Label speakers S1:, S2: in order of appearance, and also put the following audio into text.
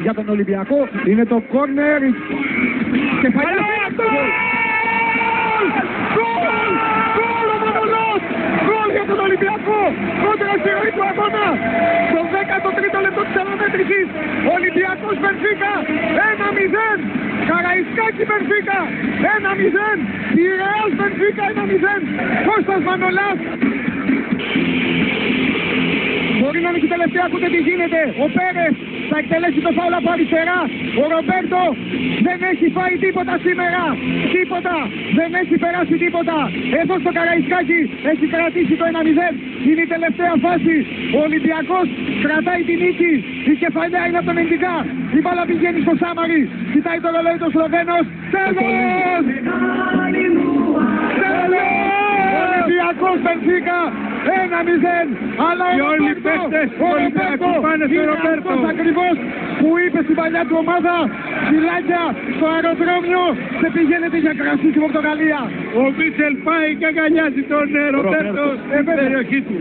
S1: Για τον Ολυμπιακό είναι το κόρνερ. Κεφαλιά. Γκολ για τον Ολυμπιακό. Κόντρα στη ροή του αγώνα. Στο 13ο λεπτό της αναμέτρησης. Ολυμπιακός Μπενφίκα 1-0. Καραϊσκάκη Μπενφίκα 1-0. Πειραιώς Μπενφίκα 1-0. Κώστας Μανολάς. Μπορεί να είναι και τελευταία, ακούτε τι γίνεται. Ο Πέρες θα εκτελέσει το φάουλ από αριστερά. Ο Ρομπέρτο δεν έχει φάει τίποτα σήμερα. Τίποτα. Δεν έχει περάσει τίποτα. Εδώ στο Καραϊσκάκι έχει κρατήσει το 1-0. Είναι η τελευταία φάση. Ο Ολυμπιακός κρατάει την νίκη. Η κεφαλιά είναι από τον Ενδικά. Η μπάλα πηγαίνει στο Σάμαρι. Κοιτάει το ρολόι του Σλοβαίνος. Τέλος! Ολυμπιακός Μπενφίκα 1-0. Αλλά
S2: και όλοι οι παίκτες του Ολυμπιακού πάνε στο Ρομπέρτο.
S1: Ακριβώς που είπε στην παλιά του ομάδα, φυλάκια στο αεροδρόμιο, σε πηγαίνετε για κρασί στην Πορτογαλία.
S2: Ο Μίτσελ πάει και αγκαλιάζει τον Ρομπέρτο στην περιοχή του.